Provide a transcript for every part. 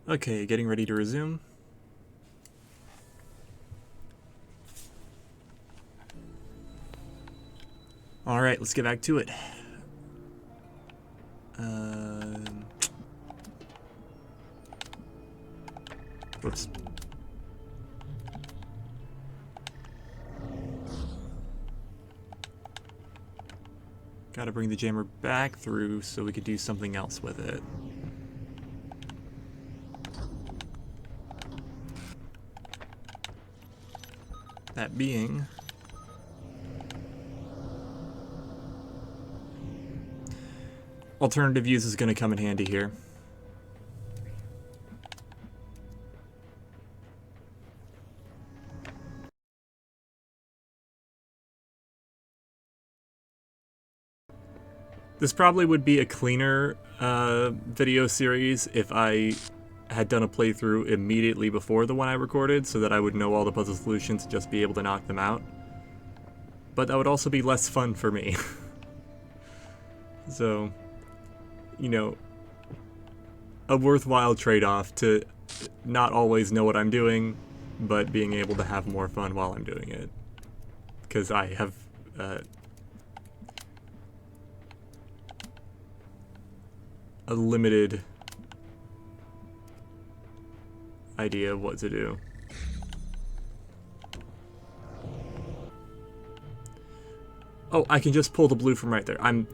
Okay, getting ready to resume. Alright, let's get back to it. Whoops. Gotta bring the jammer back through so we could do something else with it. That being... alternative use is going to come in handy here. This probably would be a cleaner video series if I had done a playthrough immediately before the one I recorded, so that I would know all the puzzle solutions and just be able to knock them out. But that would also be less fun for me. So, you know, a worthwhile trade-off to not always know what I'm doing, but being able to have more fun while I'm doing it. Because I have... a limited idea of what to do. Oh, I can just pull the blue from right there. I'm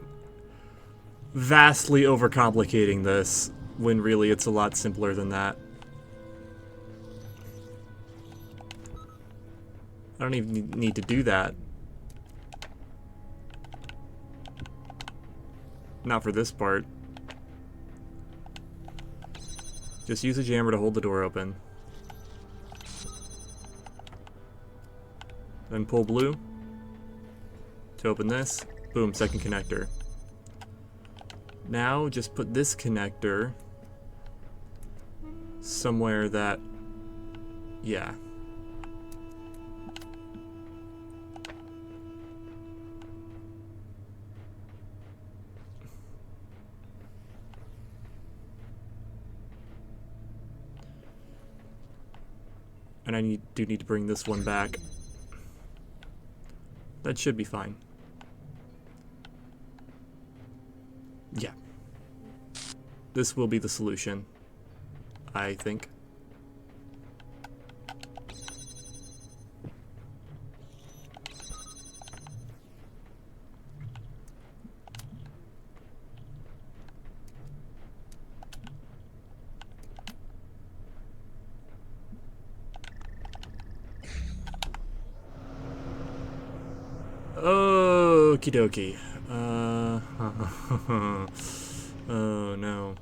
vastly overcomplicating this, when really it's a lot simpler than that. I don't even need to do that. Not for this part. Just use a jammer to hold the door open. Then pull blue to open this. Boom, second connector. Now just put this connector somewhere that... yeah. And I do need to bring this one back. That should be fine. Yeah. This will be the solution, I think. Okie dokie. Oh no.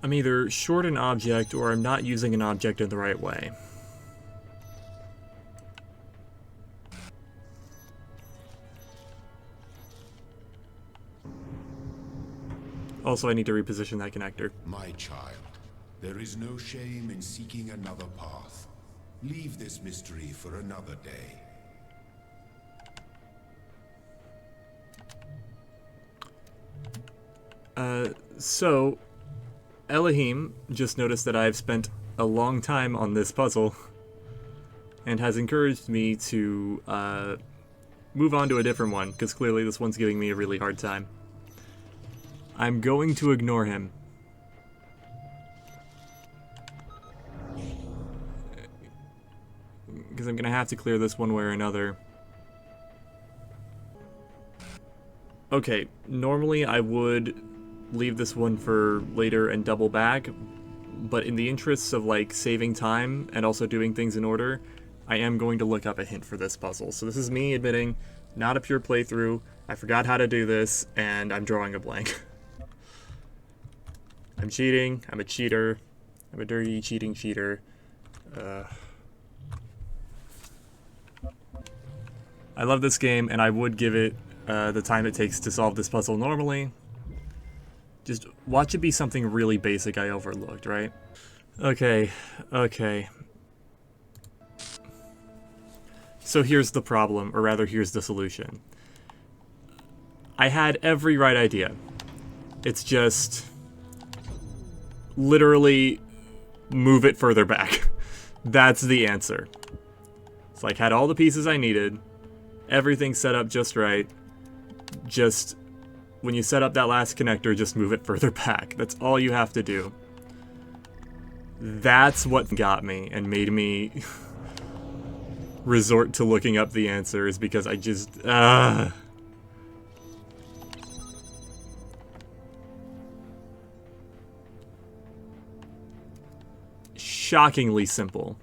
I'm either short an object or I'm not using an object in the right way. Also, I need to reposition that connector. My child, there is no shame in seeking another path. Leave this mystery for another day. So... Elohim just noticed that I've spent a long time on this puzzle and has encouraged me to move on to a different one, because clearly this one's giving me a really hard time. I'm going to ignore him. Because I'm going to have to clear this one way or another. Okay, normally I would leave this one for later and double back, but in the interests of like saving time and also doing things in order, I am going to look up a hint for this puzzle. So this is me admitting, not a pure playthrough. I forgot how to do this, and I'm drawing a blank. I'm cheating. I'm a cheater. I'm a dirty, cheating cheater. I love this game, and I would give it the time it takes to solve this puzzle normally. Just watch it be something really basic I overlooked, right? Okay, okay. So here's the problem, or rather here's the solution. I had every right idea. It's just literally move it further back. That's the answer. It's like had all the pieces I needed, everything set up just right. Just when you set up that last connector, just move it further back. That's all you have to do. That's what got me and made me resort to looking up the answers, because I just shockingly simple.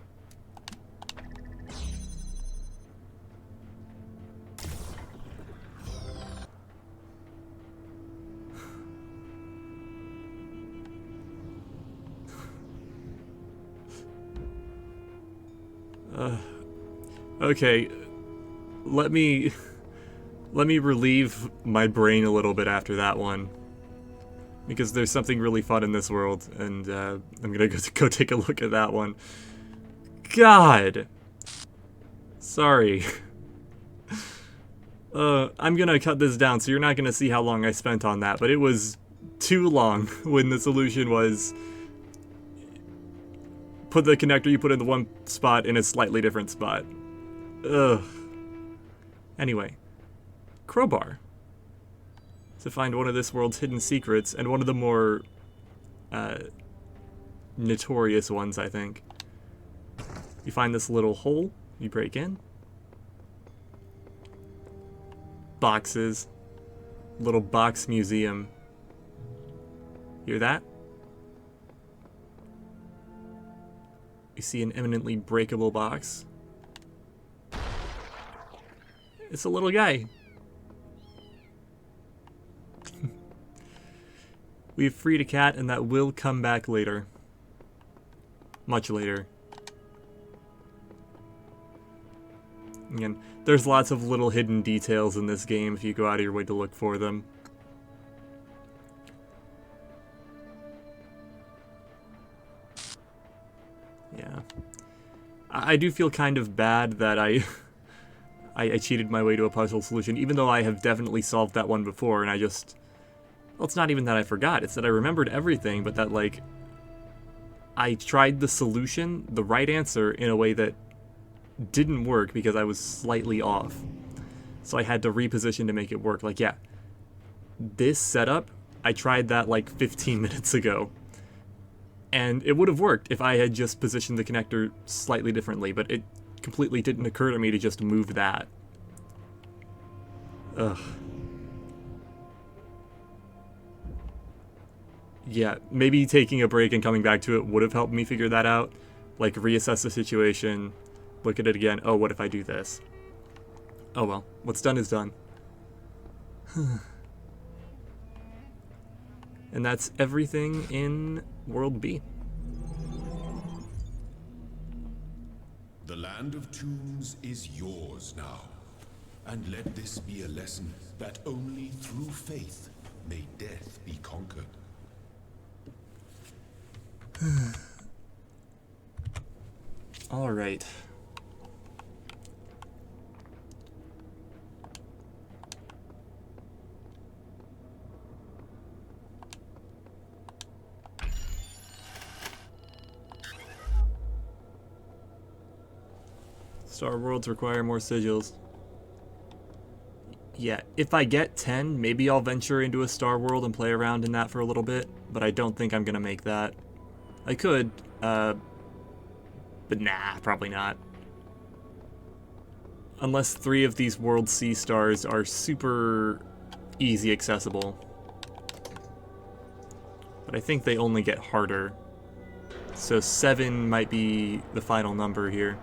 Okay, let me relieve my brain a little bit after that one, because there's something really fun in this world, and I'm gonna go take a look at that one. God, sorry. I'm gonna cut this down, so you're not gonna see how long I spent on that, but it was too long when the solution was put the connector you put in the one spot in a slightly different spot. Ugh. Anyway, crowbar. To find one of this world's hidden secrets, and one of the more notorious ones, I think. You find this little hole, you break in. Boxes. Little box museum. Hear that? You see an eminently breakable box. It's a little guy. We've freed a cat, and that will come back later. Much later. Again, there's lots of little hidden details in this game if you go out of your way to look for them. Yeah. I do feel kind of bad that I cheated my way to a puzzle solution, even though I have definitely solved that one before, and I just... Well, it's not even that I forgot, it's that I remembered everything, but that, like, I tried the solution, the right answer, in a way that didn't work because I was slightly off. So I had to reposition to make it work. Like, yeah, this setup, I tried that like 15 minutes ago. And it would have worked if I had just positioned the connector slightly differently, but it completely didn't occur to me to just move that. Ugh. Yeah, maybe taking a break and coming back to it would have helped me figure that out. Like, reassess the situation, look at it again. Oh, what if I do this? Oh well, what's done is done. And that's everything in World B. The land of tombs is yours now. And let this be a lesson that only through faith may death be conquered. All right. Star worlds require more sigils. Yeah, if I get 10, maybe I'll venture into a star world and play around in that for a little bit, but I don't think I'm gonna make that. I could, but nah, probably not. Unless 3 of these World C stars are super easy accessible. But I think they only get harder. So 7 might be the final number here.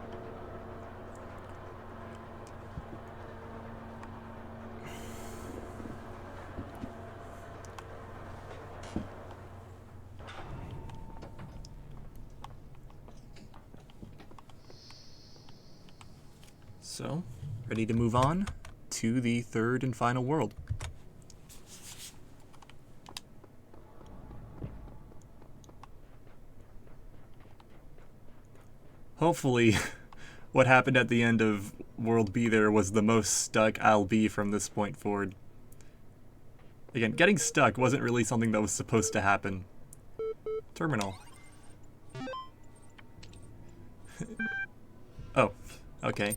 So, ready to move on to the third and final world. Hopefully, what happened at the end of World B there was the most stuck I'll be from this point forward. Again, getting stuck wasn't really something that was supposed to happen. Terminal. Oh, okay.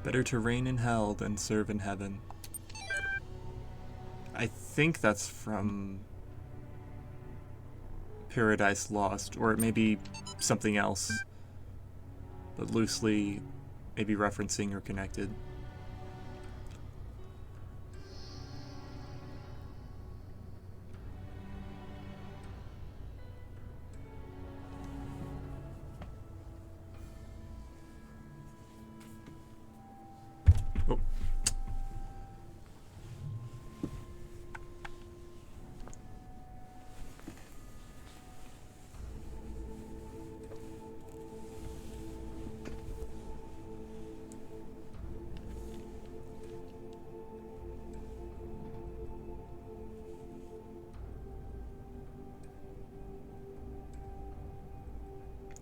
Better to reign in hell than serve in heaven. I think that's from Paradise Lost, or it may be something else, but loosely maybe referencing or connected. Oh.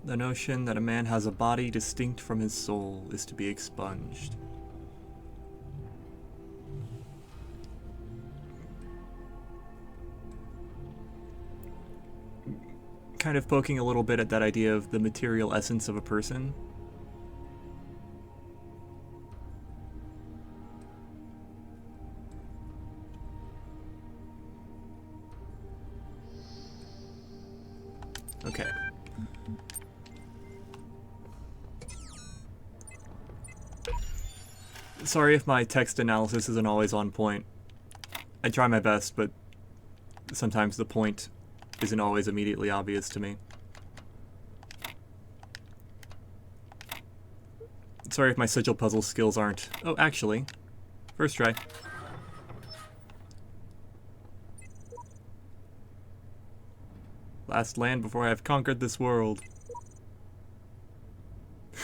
The notion that a man has a body distinct from his soul is to be expunged. Kind of poking a little bit at that idea of the material essence of a person. Okay. Sorry if my text analysis isn't always on point. I try my best, but sometimes the point isn't always immediately obvious to me. Sorry if my sigil puzzle skills aren't... Oh, actually. First try. Last land before I have conquered this world.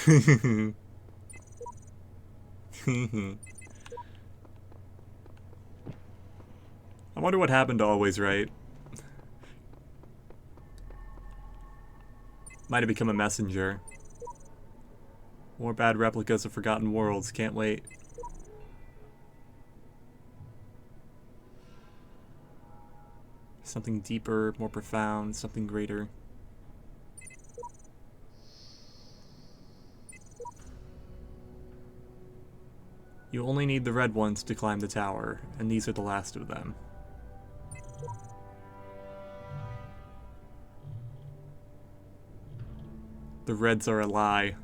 I wonder what happened to Always Right. Might have become a messenger. More bad replicas of Forgotten Worlds. Can't wait. Something deeper, more profound, something greater. You only need the red ones to climb the tower, and these are the last of them. The reds are a lie.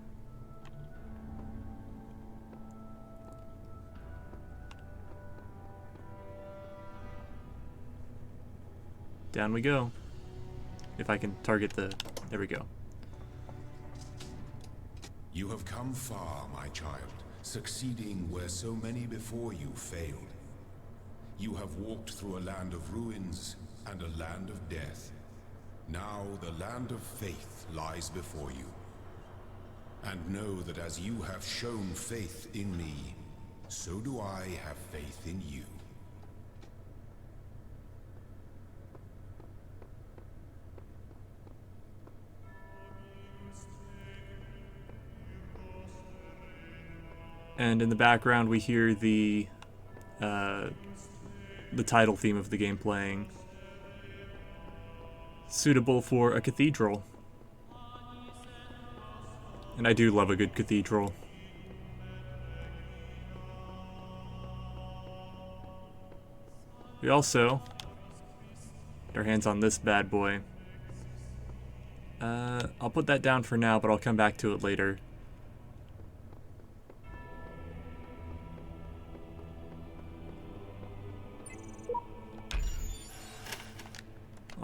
Down we go. If I can target the... There we go. You have come far, my child, succeeding where so many before you failed. You have walked through a land of ruins and a land of death. Now the land of faith lies before you. And know that as you have shown faith in me, so do I have faith in you. And in the background we hear the title theme of the game playing. Suitable for a cathedral. And I do love a good cathedral. We also get our hands on this bad boy. I'll put that down for now, but I'll come back to it later.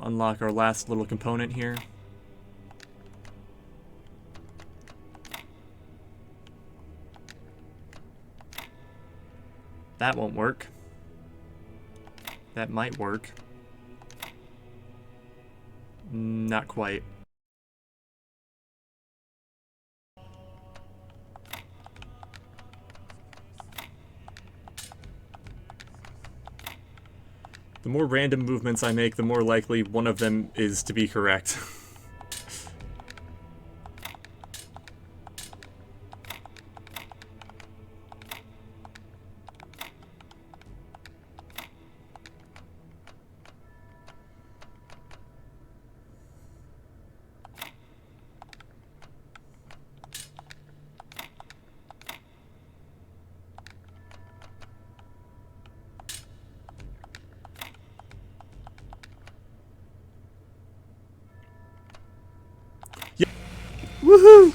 unlock our last little component here. That won't work. That might work. Not quite. The more random movements I make, the more likely one of them is to be correct. Woohoo!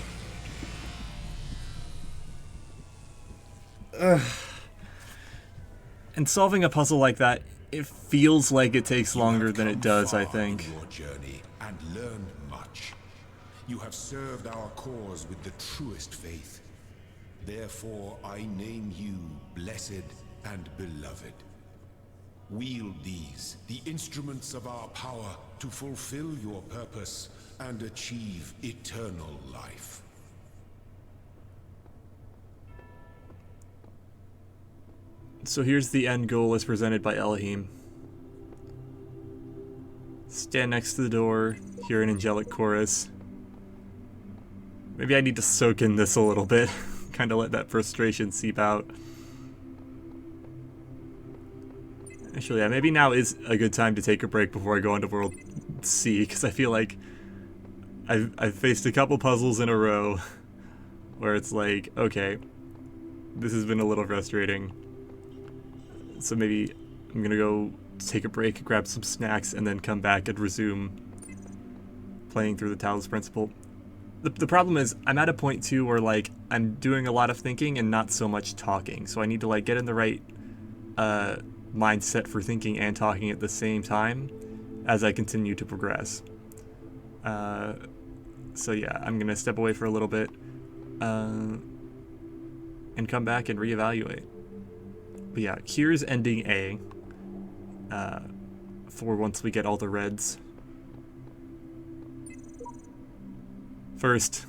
And solving a puzzle like that, it feels like it takes longer than it does, I think. Your journey and learned much. You have served our cause with the truest faith. Therefore, I name you blessed and beloved. Wield these, the instruments of our power, to fulfill your purpose and achieve eternal life. So here's the end goal as presented by Elohim. Stand next to the door, hear an angelic chorus. Maybe I need to soak in this a little bit, kind of let that frustration seep out. Actually, yeah, maybe now is a good time to take a break before I go into World C, because I feel like I've faced a couple puzzles in a row where it's like, okay, this has been a little frustrating. So maybe I'm gonna go take a break, grab some snacks, and then come back and resume playing through the Talos Principle. The problem is, I'm at a point too where like I'm doing a lot of thinking and not so much talking. So I need to like get in the right mindset for thinking and talking at the same time as I continue to progress. So yeah, I'm gonna step away for a little bit and come back and reevaluate. But yeah, here's ending A for once we get all the reds. First,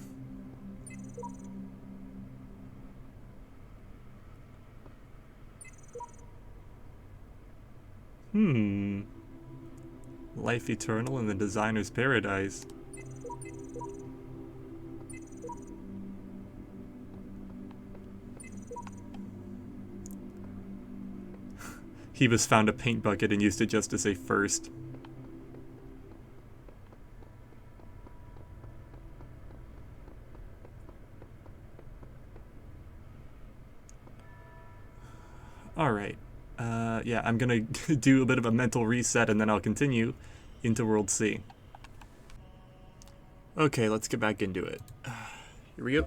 life eternal in the designer's paradise. Hebus found a paint bucket and used it just to say first. Alright. Yeah, I'm gonna do a bit of a mental reset and then I'll continue into World C. Okay, let's get back into it. Here we go.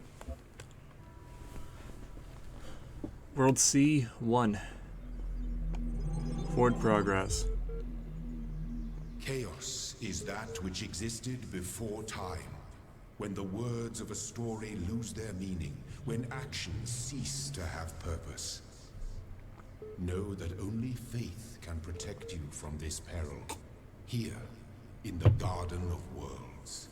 World C 1. Forward progress. Chaos is that which existed before time, when the words of a story lose their meaning, when actions cease to have purpose. Know that only faith can protect you from this peril, here in the Garden of Worlds.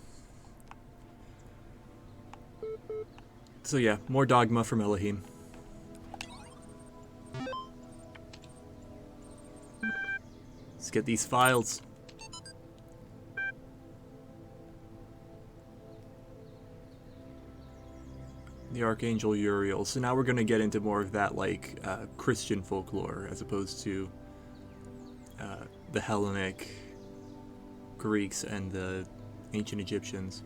So yeah, more dogma from Elohim. Let's get these files. The Archangel Uriel. So now we're going to get into more of that, like, Christian folklore, as opposed to the Hellenic Greeks and the ancient Egyptians.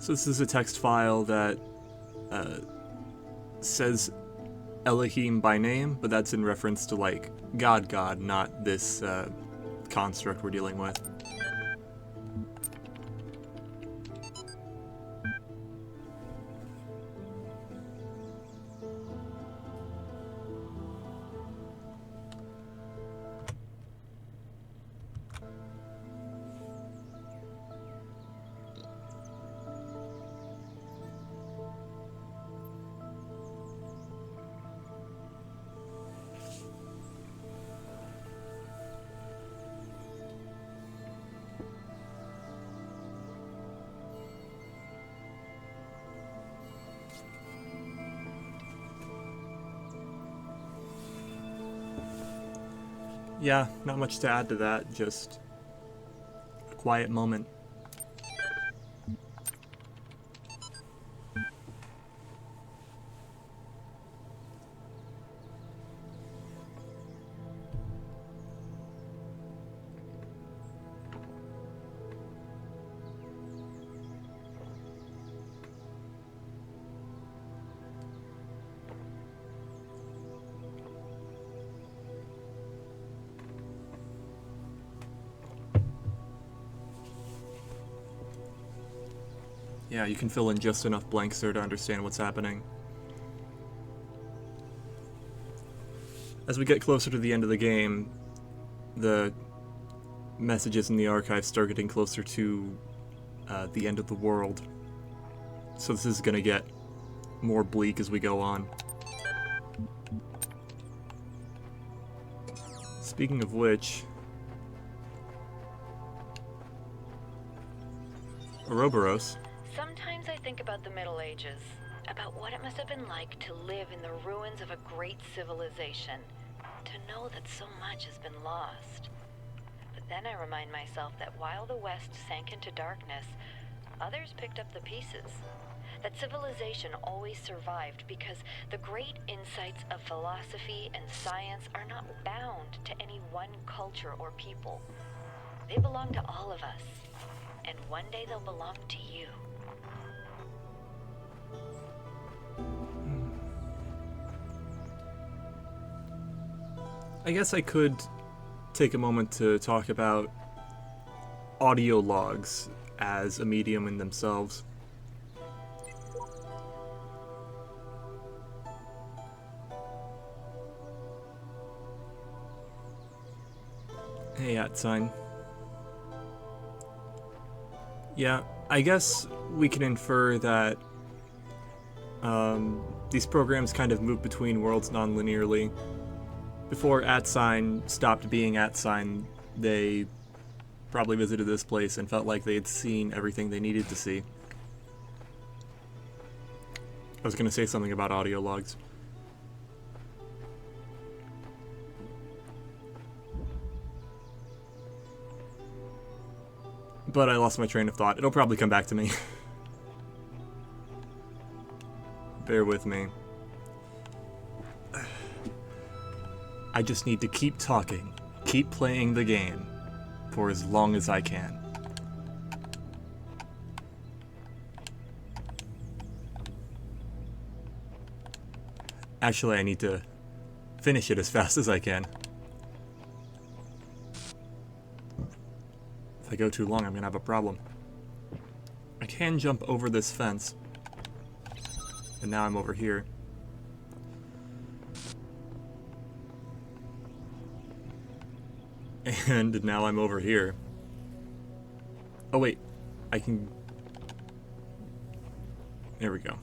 So this is a text file that says Elohim by name, but that's in reference to, like, God, not this construct we're dealing with. Yeah, not much to add to that, just a quiet moment. Yeah, you can fill in just enough blanks there to understand what's happening. As we get closer to the end of the game, the messages in the archive start getting closer to the end of the world. So this is going to get more bleak as we go on. Speaking of which, Ouroboros. Sometimes I think about the Middle Ages, about what it must have been like to live in the ruins of a great civilization, to know that so much has been lost. But then I remind myself that while the West sank into darkness, others picked up the pieces. That civilization always survived because the great insights of philosophy and science are not bound to any one culture or people. They belong to all of us, and one day they'll belong to you. I guess I could take a moment to talk about audio logs as a medium in themselves. Hey, @sign. Yeah, I guess we can infer that these programs kind of move between worlds non-linearly. Before @sign stopped being @sign, they probably visited this place and felt like they had seen everything they needed to see. I was going to say something about audio logs. But I lost my train of thought. It'll probably come back to me. Bear with me. I just need to keep talking, keep playing the game, for as long as I can. Actually, I need to finish it as fast as I can. If I go too long, I'm gonna have a problem. I can jump over this fence, and now I'm over here. And now I'm over here. Oh wait, I can... There we go.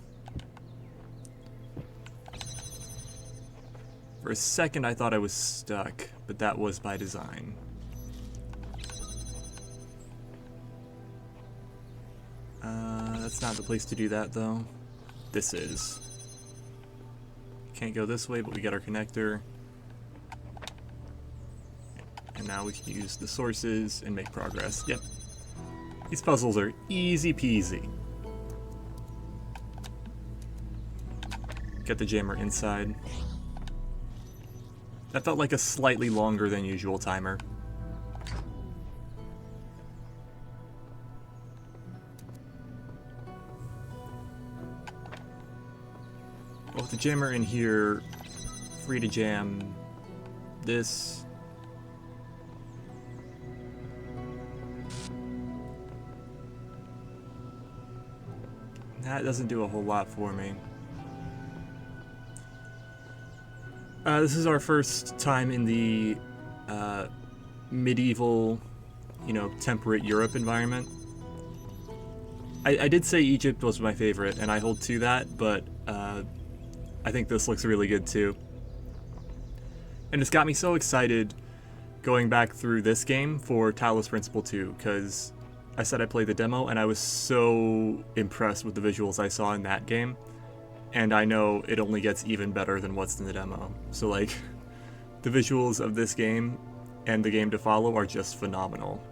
For a second I thought I was stuck, but that was by design. That's not the place to do that though. This is. Can't go this way, but we got our connector. And now we can use the sources and make progress. Yep. These puzzles are easy peasy. Get the jammer inside. That felt like a slightly longer than usual timer. Well, with the jammer in here, free to jam this. That doesn't do a whole lot for me. This is our first time in the medieval, temperate Europe environment. I did say Egypt was my favorite, and I hold to that, but I think this looks really good too. And it's got me so excited going back through this game for Talos Principle 2, because I said I played the demo, and I was so impressed with the visuals I saw in that game. And I know it only gets even better than what's in the demo. So, like, the visuals of this game and the game to follow are just phenomenal.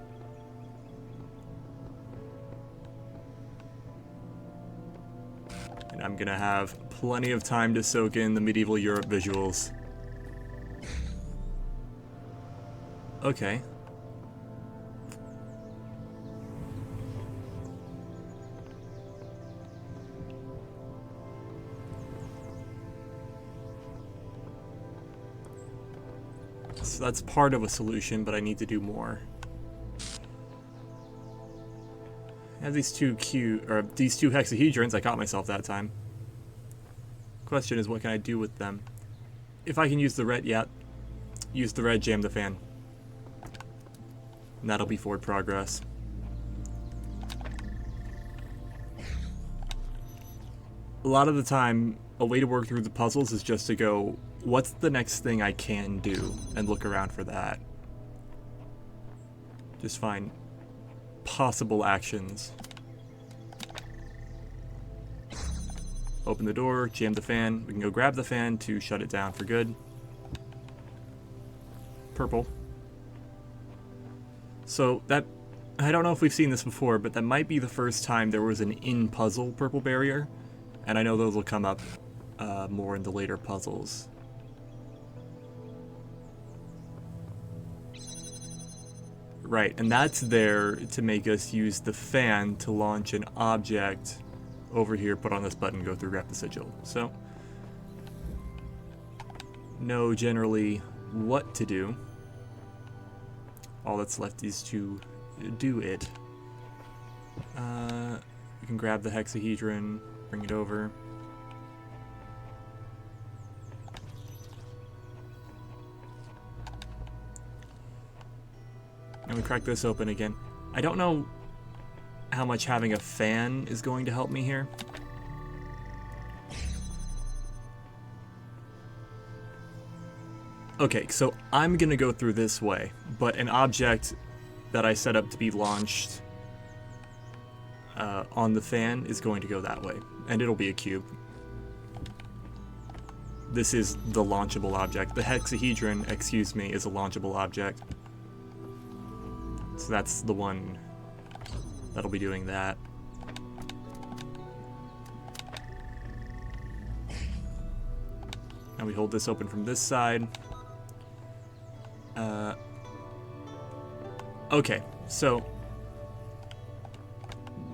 And I'm gonna have plenty of time to soak in the medieval Europe visuals. Okay. So that's part of a solution, but I need to do more. I have these two hexahedrons. I caught myself that time. Question is, what can I do with them? If I can use the red, use the red, jam the fan. And that'll be forward progress. A lot of the time, a way to work through the puzzles is just to go, what's the next thing I can do? And look around for that. Just find possible actions. Open the door, jam the fan. We can go grab the fan to shut it down for good. Purple. So that, I don't know if we've seen this before, but that might be the first time there was an in-puzzle purple barrier. And I know those will come up more in the later puzzles. Right, and that's there to make us use the fan to launch an object over here, put on this button, go through, grab the sigil. So, know generally what to do. All that's left is to do it. We can grab the hexahedron, bring it over. And we crack this open again. I don't know how much having a fan is going to help me here. Okay, so I'm gonna go through this way, but an object that I set up to be launched on the fan is going to go that way, and it'll be a cube. This is the launchable object. The hexahedron, excuse me, is a launchable object. So that's the one that'll be doing that. And we hold this open from this side. Okay, so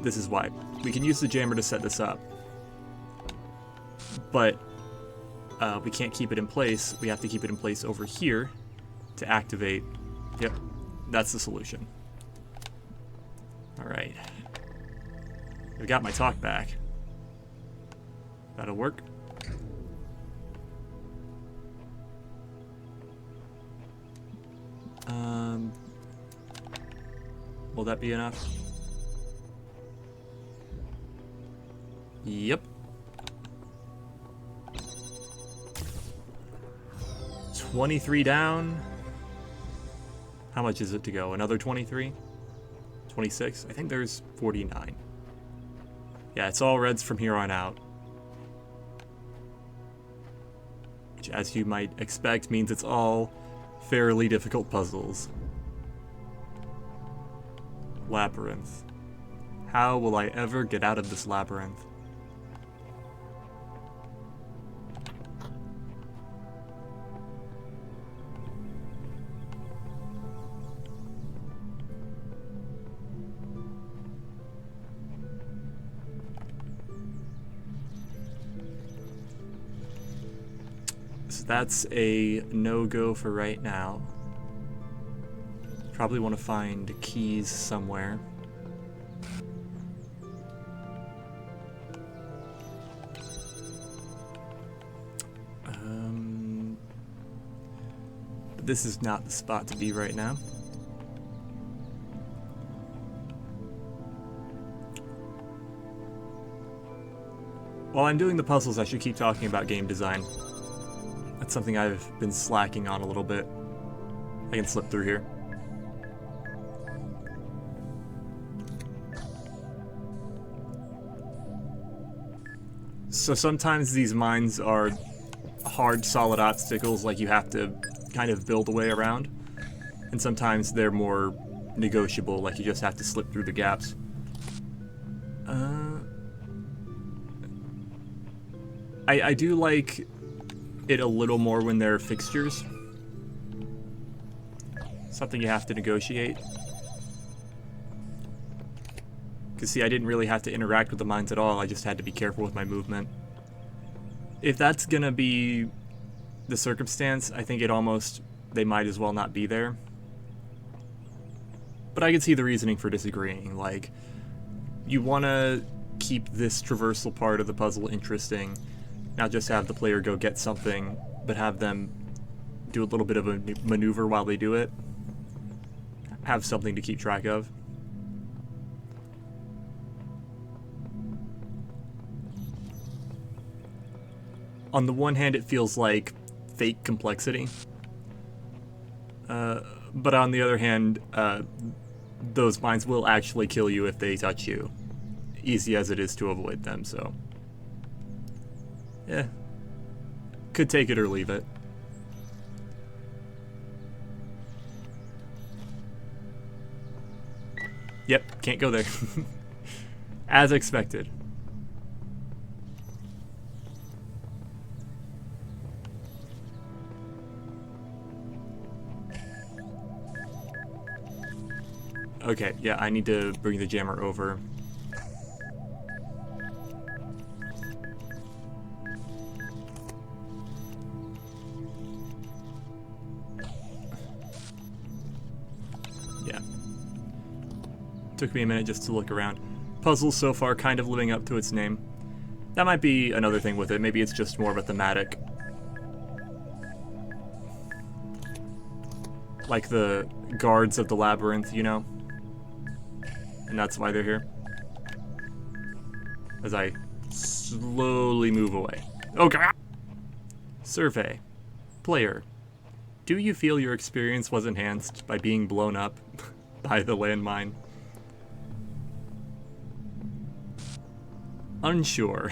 this is why. We can use the jammer to set this up. But we can't keep it in place. We have to keep it in place over here to activate. Yep, that's the solution. Alright. I've got my talk back. That'll work. Will that be enough? Yep. 23 down. How much is it to go? Another 23? 26? I think there's 49. Yeah, it's all reds from here on out. Which, as you might expect, means it's all fairly difficult puzzles. Labyrinth. How will I ever get out of this labyrinth? that's a no-go for right now. Probably want to find keys somewhere. But this is not the spot to be right now. While I'm doing the puzzles, I should keep talking about game design. That's something I've been slacking on a little bit. I can slip through here. So sometimes these mines are hard, solid obstacles, like you have to kind of build a way around. And sometimes they're more negotiable, like you just have to slip through the gaps. I do like it a little more when they're fixtures. Something you have to negotiate. Because see, I didn't really have to interact with the mines at all, I just had to be careful with my movement. If that's gonna be the circumstance, I think they might as well not be there. But I can see the reasoning for disagreeing. Like, you wanna keep this traversal part of the puzzle interesting, not just have the player go get something, but have them do a little bit of a maneuver while they do it. Have something to keep track of. On the one hand, it feels like fake complexity. But on the other hand, those mines will actually kill you if they touch you. Easy as it is to avoid them, so... yeah. Could take it or leave it. Yep, can't go there. As expected. Okay, yeah, I need to bring the jammer over. Yeah. Took me a minute just to look around. Puzzle so far kind of living up to its name. That might be another thing with it. Maybe it's just more of a thematic. Like the guards of the labyrinth, you know? And that's why they're here. As I slowly move away. Oh god! Survey. Player. Do you feel your experience was enhanced by being blown up by the landmine? Unsure.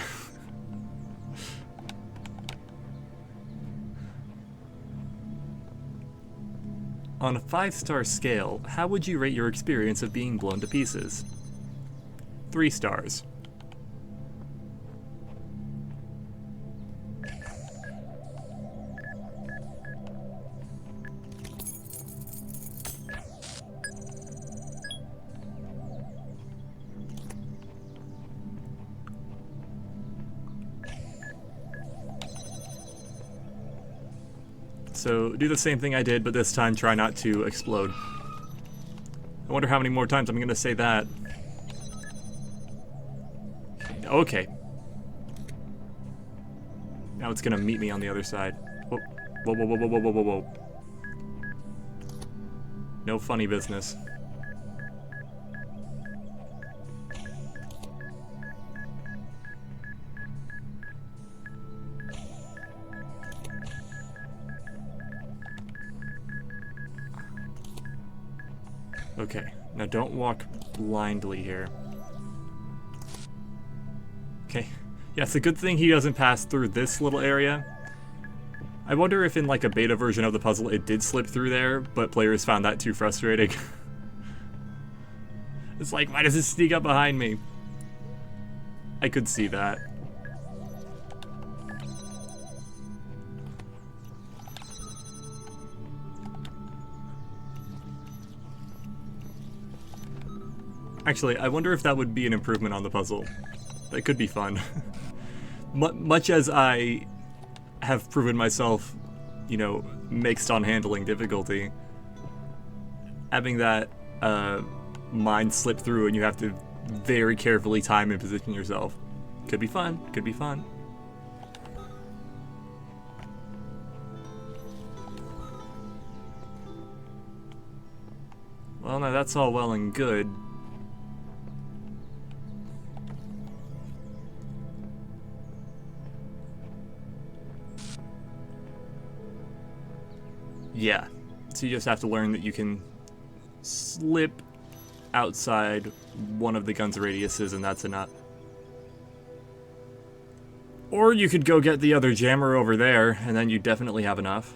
On a 5-star scale, how would you rate your experience of being blown to pieces? 3 stars. So do the same thing I did, but this time try not to explode. I wonder how many more times I'm gonna say that. Okay. Now it's gonna meet me on the other side. Whoa, whoa, whoa, whoa, whoa, whoa, whoa, whoa. No funny business. Okay, now don't walk blindly here. Okay, yeah, it's a good thing he doesn't pass through this little area. I wonder if in like a beta version of the puzzle it did slip through there, but players found that too frustrating. It's like, why does it sneak up behind me? I could see that. Actually, I wonder if that would be an improvement on the puzzle. That could be fun. Much as I have proven myself you know, mixed on handling difficulty. Having that mine slip through and you have to very carefully time and position yourself. Could be fun, could be fun. Well, now that's all well and good. Yeah, so you just have to learn that you can slip outside one of the gun's radiuses and that's enough. Or you could go get the other jammer over there and then you definitely have enough.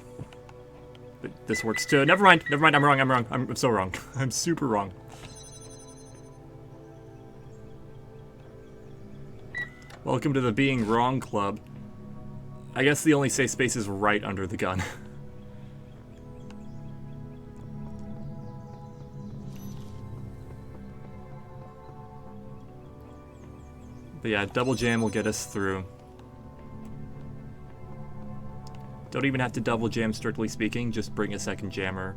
But this works too. Never mind, I'm wrong, I'm so wrong. I'm super wrong. Welcome to the Being Wrong Club. I guess the only safe space is right under the gun. But yeah, double jam will get us through. Don't even have to double jam, strictly speaking, just bring a second jammer.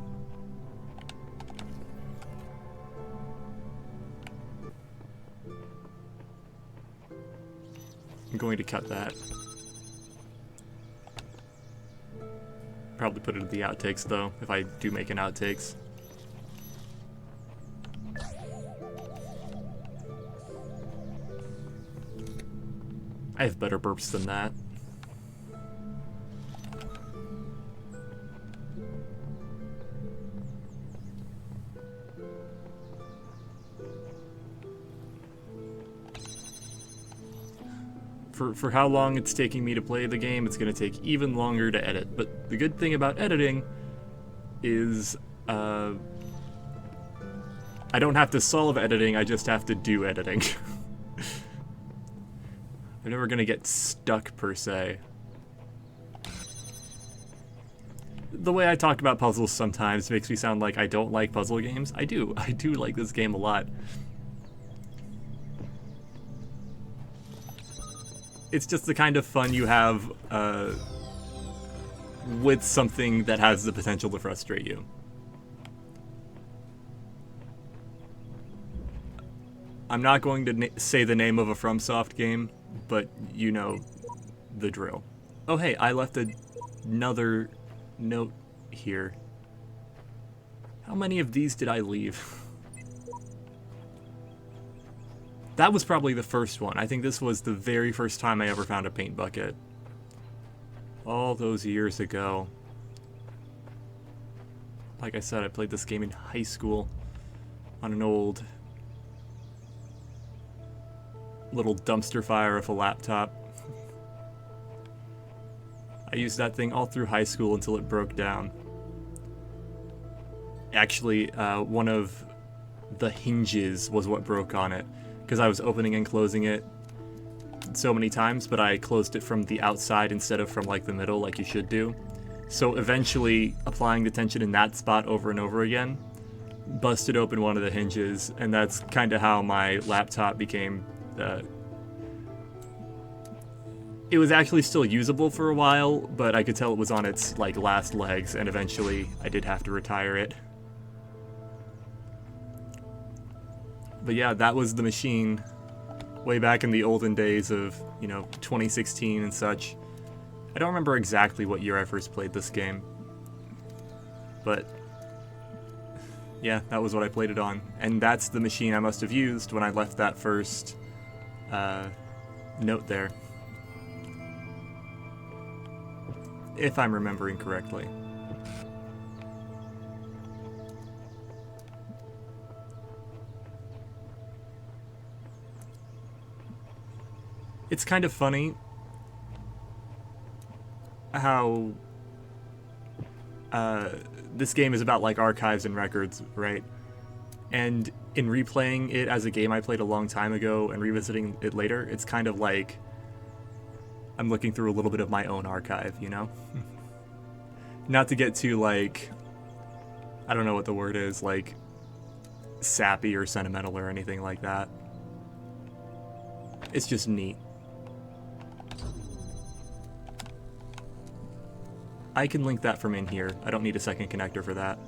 I'm going to cut that. Probably put it in the outtakes though, if I do make an outtakes. I have better burps than that. For how long it's taking me to play the game, it's going to take even longer to edit. But the good thing about editing is I don't have to solve editing, I just have to do editing. I'm never going to get stuck, per se. The way I talk about puzzles sometimes makes me sound like I don't like puzzle games. I do like this game a lot. It's just the kind of fun you have with something that has the potential to frustrate you. I'm not going to say the name of a FromSoft game, but you know the drill. Oh hey, I left another note here. How many of these did I leave? That was probably the first one. I think this was the very first time I ever found a paint bucket. All those years ago. Like I said, I played this game in high school on an old little dumpster fire of a laptop. I used that thing all through high school until it broke down. Actually, one of the hinges was what broke on it, because I was opening and closing it so many times, but I closed it from the outside instead of from like the middle like you should do. So eventually, applying the tension in that spot over and over again busted open one of the hinges, and that's kind of how my laptop became it was actually still usable for a while, but I could tell it was on its like last legs, and eventually I did have to retire it. But yeah, that was the machine way back in the olden days of, you know, 2016 and such. I don't remember exactly what year I first played this game, but yeah, that was what I played it on. And that's the machine I must have used when I left that first note there. If I'm remembering correctly. It's kind of funny how this game is about like archives and records, right? And in replaying it as a game I played a long time ago and revisiting it later, it's kind of like I'm looking through a little bit of my own archive, you know? Not to get too, like, I don't know what the word is, like, sappy or sentimental or anything like that. It's just neat. I can link that from in here. I don't need a second connector for that.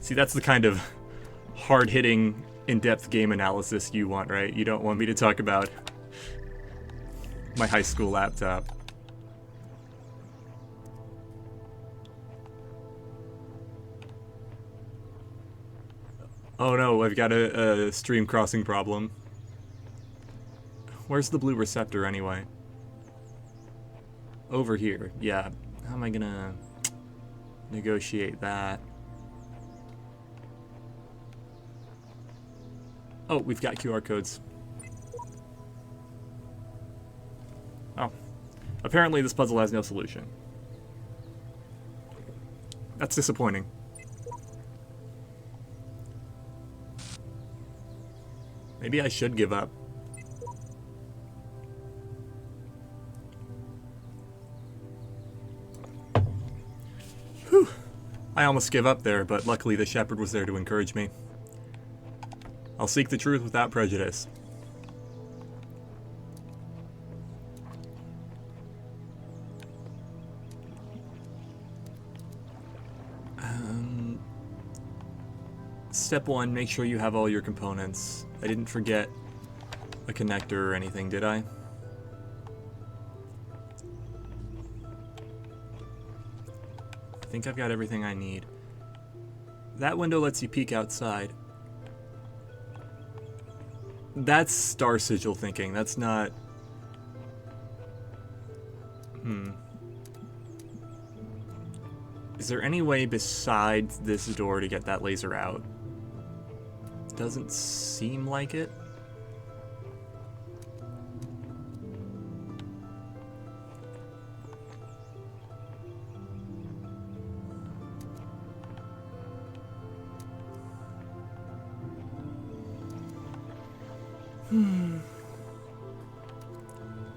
See, that's the kind of hard-hitting, in-depth game analysis you want, right? You don't want me to talk about my high school laptop. Oh no, I've got a stream crossing problem. Where's the blue receptor anyway? Over here, yeah. How am I gonna negotiate that? Oh, we've got QR codes. Oh. Apparently this puzzle has no solution. That's disappointing. Maybe I should give up. Whew. I almost give up there, but luckily the shepherd was there to encourage me. I'll seek the truth without prejudice. Step 1, make sure you have all your components. I didn't forget a connector or anything, did I? I think I've got everything I need. That window lets you peek outside. That's star sigil thinking. That's not... Is there any way besides this door to get that laser out? Doesn't seem like it.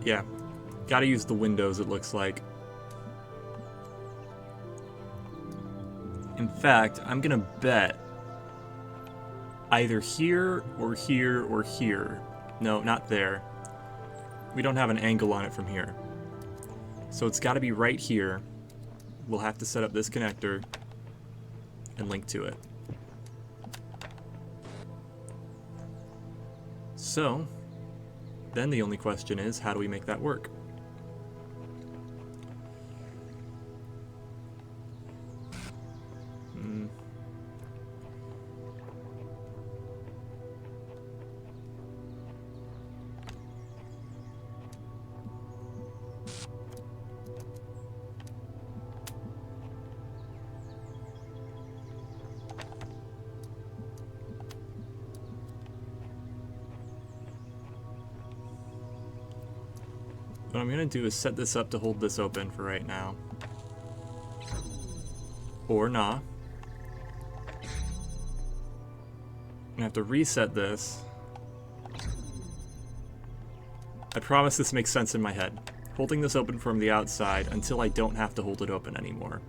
Yeah, gotta use the windows, it looks like. In fact, I'm gonna bet either here or here or here. No, not there. We don't have an angle on it from here. So it's gotta be right here. We'll have to set up this connector and link to it. So, then the only question is, how do we make that work? What I'm gonna do is set this up to hold this open for right now. Or not. I'm gonna have to reset this. I promise this makes sense in my head. Holding this open from the outside until I don't have to hold it open anymore.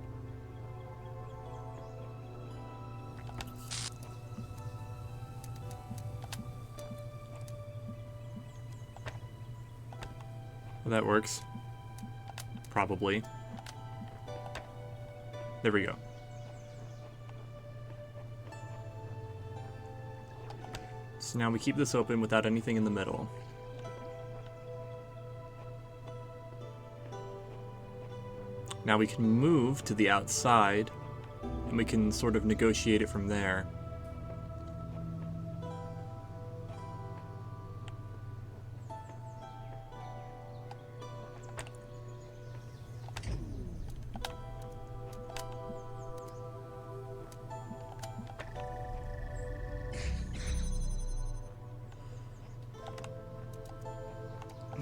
Well, that works. Probably. There we go. So now we keep this open without anything in the middle. Now we can move to the outside, and we can sort of negotiate it from there.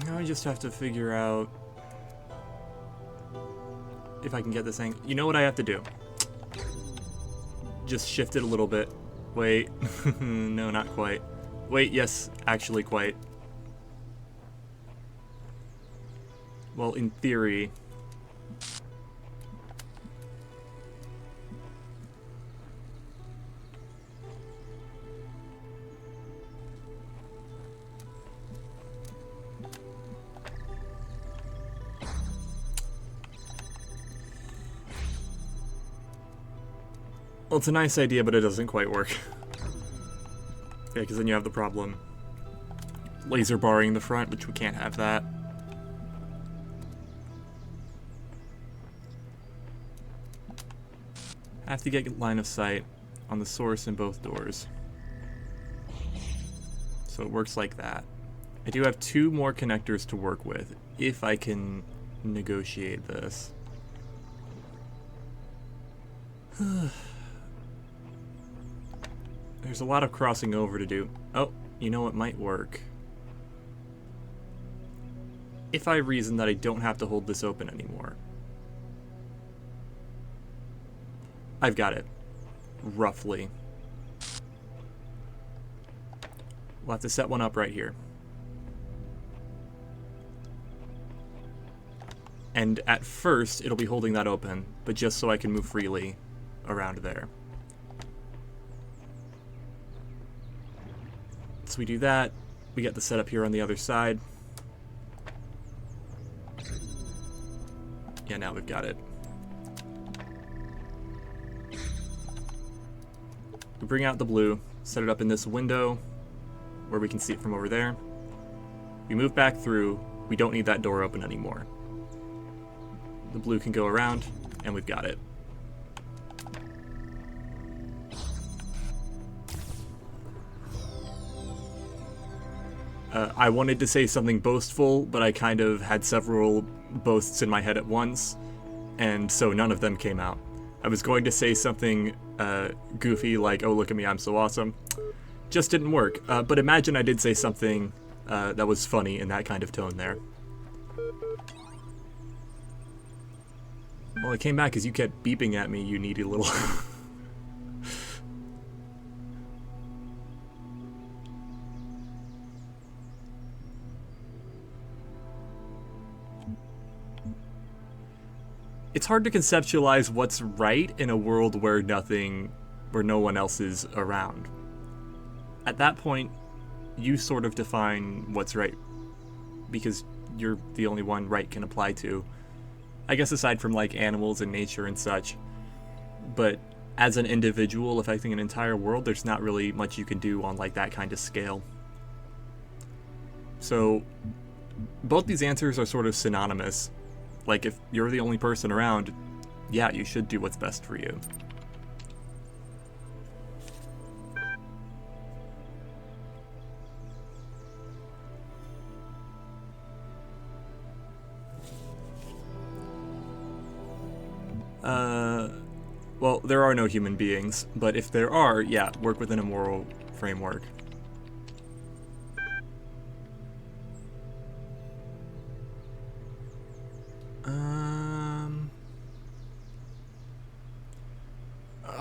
Now I just have to figure out if I can get this thing. You know what I have to do? Just shift it a little bit. Wait. No, not quite. Wait, yes, actually quite. Well, in theory. Well, it's a nice idea, but it doesn't quite work. Yeah, because then you have the problem laser barring the front, which we can't have that. Have to get line of sight on the source in both doors. So it works like that. I do have 2 more connectors to work with, if I can negotiate this. There's a lot of crossing over to do. Oh, you know what might work? If I reason that I don't have to hold this open anymore. I've got it. Roughly. We'll have to set one up right here. And at first, it'll be holding that open, but just so I can move freely around there. So we do that. We get the setup here on the other side. Yeah, now we've got it. We bring out the blue, set it up in this window where we can see it from over there. We move back through. We don't need that door open anymore. The blue can go around, and we've got it. I wanted to say something boastful, but I kind of had several boasts in my head at once, and so none of them came out. I was going to say something goofy like, oh, look at me, I'm so awesome. Just didn't work. But imagine I did say something that was funny in that kind of tone there. Well, I came back because you kept beeping at me, you needy little... It's hard to conceptualize what's right in a world where no one else is around. At that point, you sort of define what's right, because you're the only one right can apply to. I guess aside from like animals and nature and such, but as an individual affecting an entire world, there's not really much you can do on like that kind of scale. So both these answers are sort of synonymous. Like, if you're the only person around, yeah, you should do what's best for you. Well, there are no human beings, but if there are, yeah, work within a moral framework.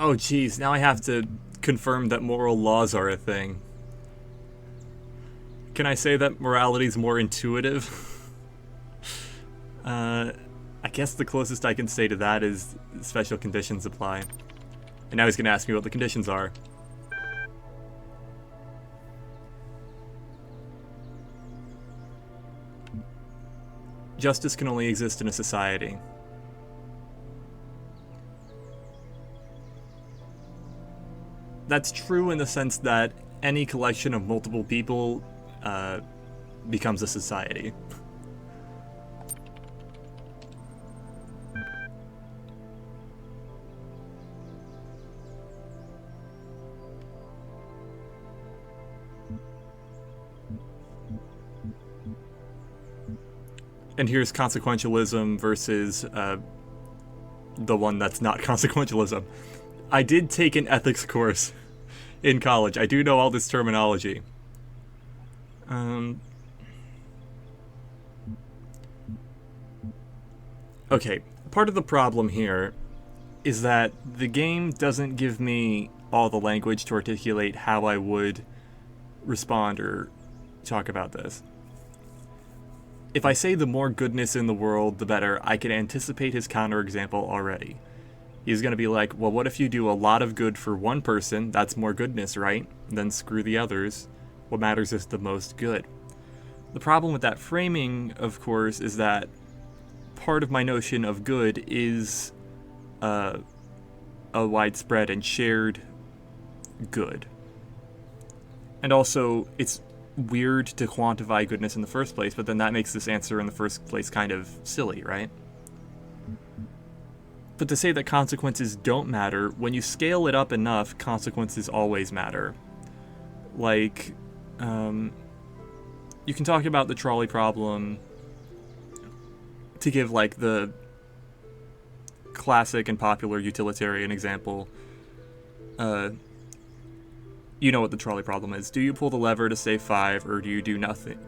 Oh, geez, now I have to confirm that moral laws are a thing. Can I say that morality is more intuitive? I guess the closest I can say to that is special conditions apply. And now he's going to ask me what the conditions are. Justice can only exist in a society. That's true in the sense that any collection of multiple people becomes a society. And here's consequentialism versus the one that's not consequentialism. I did take an ethics course in college. I do know all this terminology. Okay, part of the problem here is that the game doesn't give me all the language to articulate how I would respond or talk about this. If I say the more goodness in the world, the better, I can anticipate his counterexample already. He's going to be like, well, what if you do a lot of good for one person? That's more goodness, right? Then screw the others. What matters is the most good. The problem with that framing, of course, is that part of my notion of good is a widespread and shared good. And also, it's weird to quantify goodness in the first place, but then that makes this answer in the first place kind of silly, right? But to say that consequences don't matter, when you scale it up enough, consequences always matter. Like, you can talk about the trolley problem to give, like, the classic and popular utilitarian example. You know what the trolley problem is. Do you pull the lever to save 5, or do you do nothing?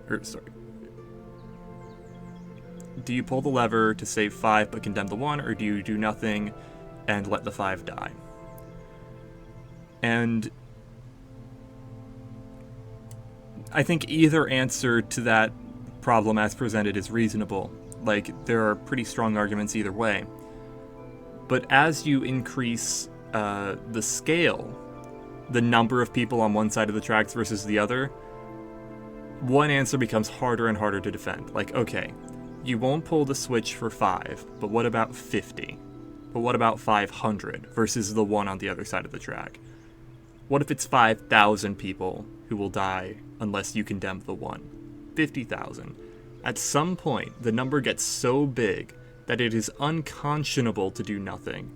Do you pull the lever to save 5 but condemn the 1, or do you do nothing and let the 5 die? And I think either answer to that problem as presented is reasonable. Like, there are pretty strong arguments either way. But as you increase the scale, the number of people on one side of the tracks versus the other, one answer becomes harder and harder to defend. Like, okay, you won't pull the switch for 5, but what about 50? But what about 500 versus the one on the other side of the track? What if it's 5,000 people who will die unless you condemn the one? 50,000. At some point, the number gets so big that it is unconscionable to do nothing,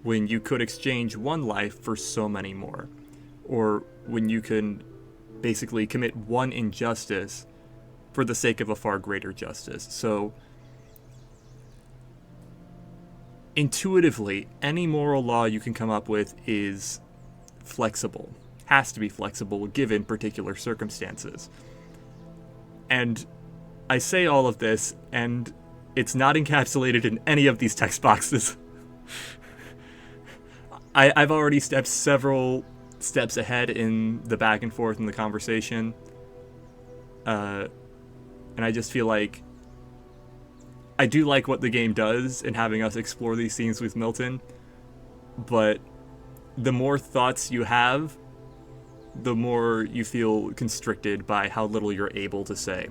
when you could exchange one life for so many more. Or when you can basically commit one injustice for the sake of a far greater justice. So, intuitively, any moral law you can come up with is flexible. Has to be flexible given particular circumstances. And I say all of this, and it's not encapsulated in any of these text boxes. I've already stepped several steps ahead in the back and forth in the conversation. And I just feel like I do like what the game does in having us explore these themes with Milton, but the more thoughts you have, the more you feel constricted by how little you're able to say.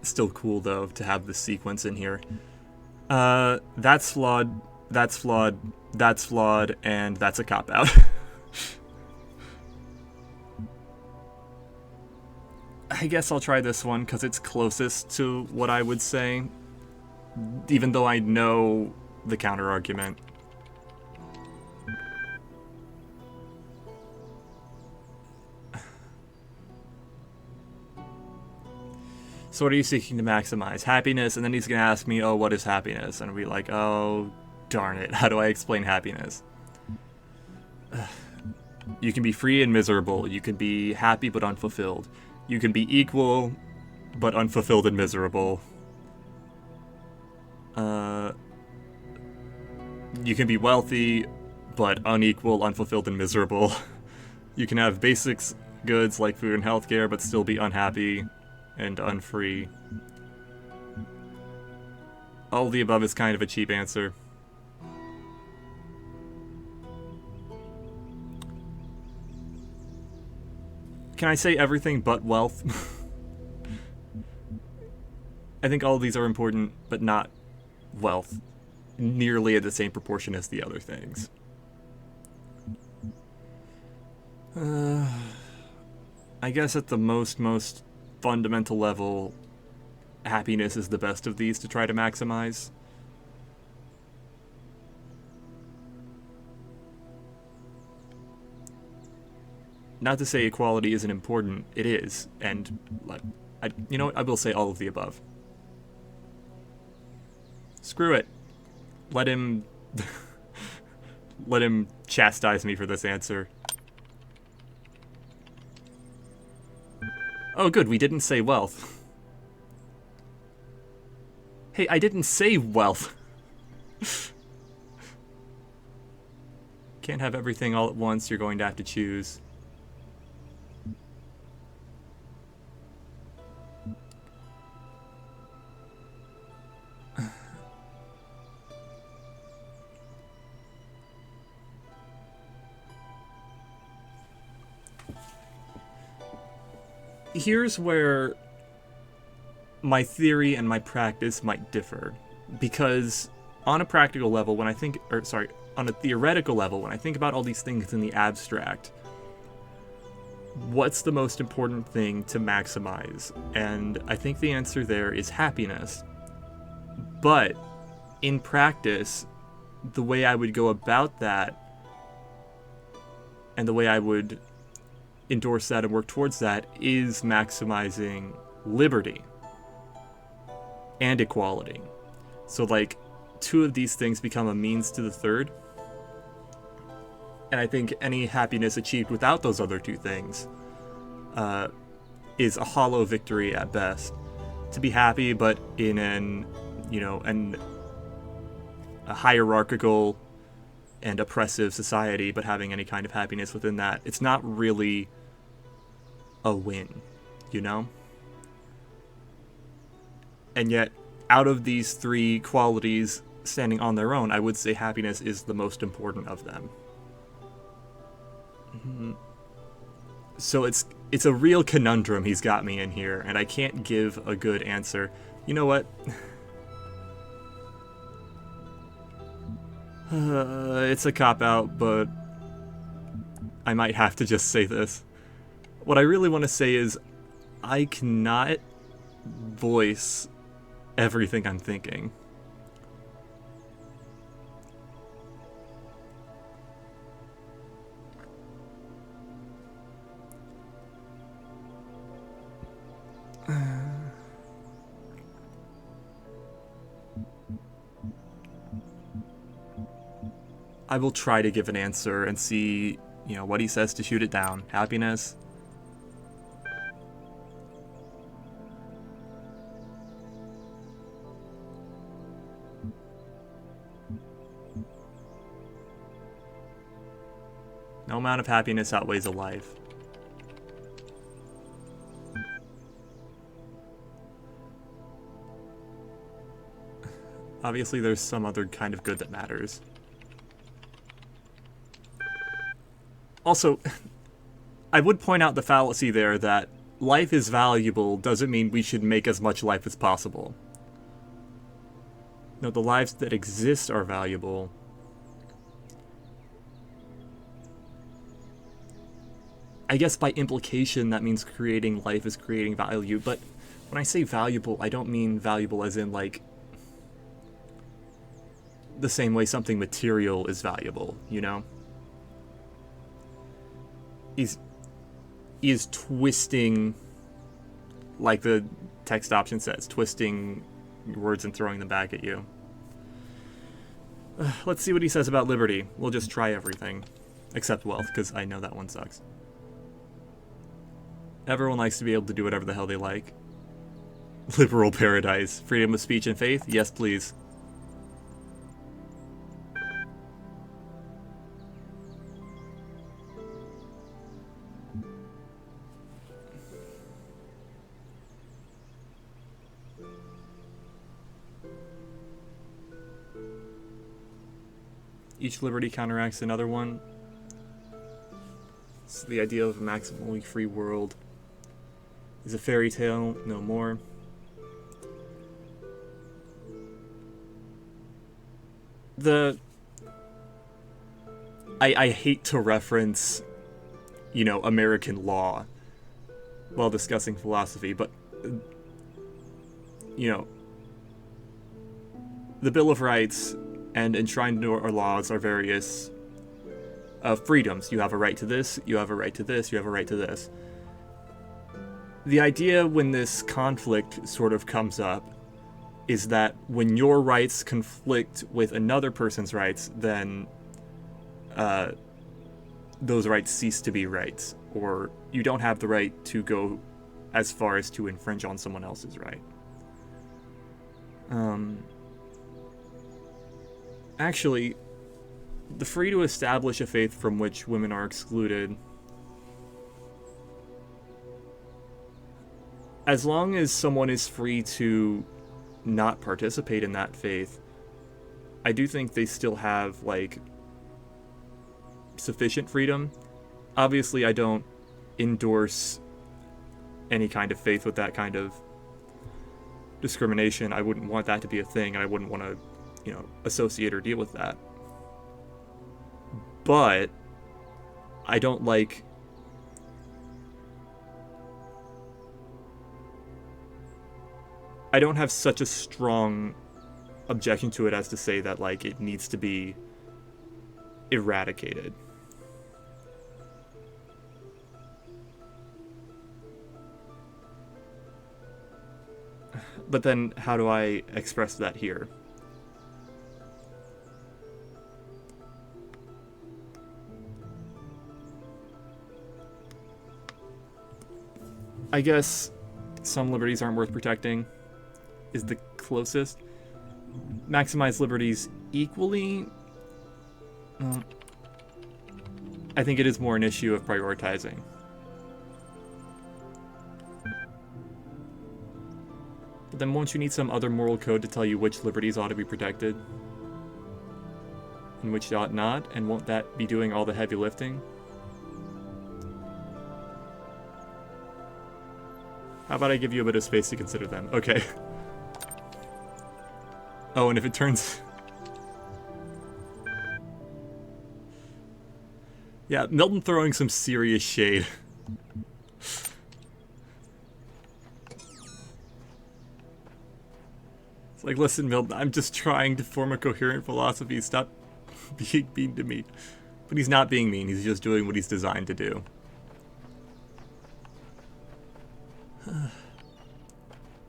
Still cool, though, to have this sequence in here. That's flawed, that's flawed, that's flawed, and that's a cop-out. I guess I'll try this one because it's closest to what I would say, even though I know the counter-argument. So what are you seeking to maximize? Happiness, and then he's going to ask me, oh, what is happiness? And I'll be like, oh, darn it, how do I explain happiness? You can be free and miserable. You can be happy but unfulfilled. You can be equal but unfulfilled and miserable. You can be wealthy but unequal, unfulfilled, and miserable. You can have basic goods like food and healthcare but still be unhappy and unfree. All of the above is kind of a cheap answer. Can I say everything but wealth? I think all of these are important, but not wealth, nearly at the same proportion as the other things. I guess at the most fundamental level, happiness is the best of these to try to maximize. Not to say equality isn't important, it is, and you know what, I will say all of the above. Screw it. Let him let him chastise me for this answer. Oh good, we didn't say wealth. Hey, I didn't say wealth. Can't have everything all at once, you're going to have to choose. Here's where my theory and my practice might differ, because on a practical level, when I think, or sorry, on a theoretical level, when I think about all these things in the abstract, what's the most important thing to maximize? And I think the answer there is happiness. But in practice, the way I would go about that, and the way I would endorse that and work towards that, is maximizing liberty and equality. So, like, two of these things become a means to the third. And I think any happiness achieved without those other two things is a hollow victory at best. To be happy, but in a hierarchical and oppressive society, but having any kind of happiness within that, it's not really a win, you know? And yet, out of these three qualities standing on their own, I would say happiness is the most important of them. So it's a real conundrum he's got me in here, and I can't give a good answer. You know what? It's a cop-out, but I might have to just say this. What I really want to say is, I cannot voice everything I'm thinking. I will try to give an answer and see, what he says to shoot it down. Happiness. No amount of happiness outweighs a life. Obviously, there's some other kind of good that matters. Also, I would point out the fallacy there that life is valuable doesn't mean we should make as much life as possible. No, the lives that exist are valuable. I guess by implication that means creating life is creating value, but when I say valuable, I don't mean valuable as in, like, the same way something material is valuable, you know? He's twisting, like the text option says, twisting your words and throwing them back at you. Let's see what he says about liberty. We'll just try everything. Except wealth, because I know that one sucks. Everyone likes to be able to do whatever the hell they like. Liberal paradise. Freedom of speech and faith? Yes, please. Each liberty counteracts another one. So the idea of a maximally free world is a fairy tale, no more. I hate to reference, American law while discussing philosophy, but, the Bill of Rights and enshrined in our laws are various freedoms. You have a right to this, you have a right to this, you have a right to this. The idea when this conflict sort of comes up is that when your rights conflict with another person's rights, then those rights cease to be rights, or you don't have the right to go as far as to infringe on someone else's right. Actually, the free to establish a faith from which women are excluded, as long as someone is free to not participate in that faith, I do think they still have, sufficient freedom. Obviously, I don't endorse any kind of faith with that kind of discrimination. I wouldn't want that to be a thing, and I wouldn't want to associate or deal with that. But I don't like I don't have such a strong objection to it as to say that like it needs to be eradicated. But then how do I express that here? I guess some liberties aren't worth protecting is the closest. Maximize liberties equally. I think it is more an issue of prioritizing. But then won't you need some other moral code to tell you which liberties ought to be protected? And which ought not? And won't that be doing all the heavy lifting? How about I give you a bit of space to consider them? Okay. Oh, and if it turns... Yeah, Milton throwing some serious shade. It's like, listen, Milton, I'm just trying to form a coherent philosophy. Stop being mean to me. But he's not being mean. He's just doing what he's designed to do.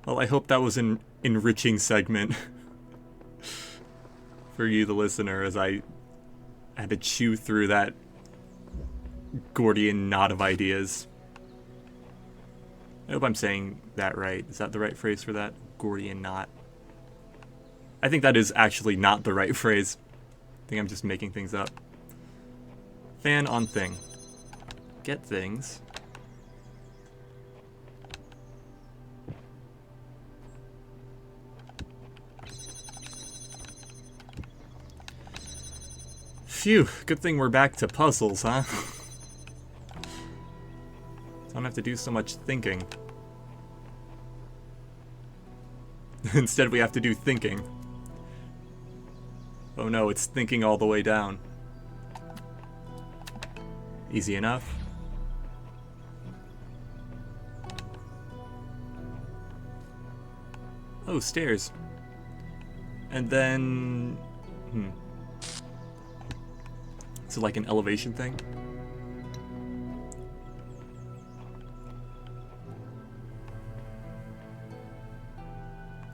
Well, I hope that was an enriching segment for you, the listener, as I had to chew through that Gordian knot of ideas. I hope I'm saying that right. Is that the right phrase for that? Gordian knot. I think that is actually not the right phrase. I think I'm just making things up. Fan on thing. Get things. Phew, good thing we're back to puzzles, huh? Don't have to do so much thinking. Instead we have to do thinking. Oh no, it's thinking all the way down. Easy enough. Oh, stairs. And then... Is it like an elevation thing?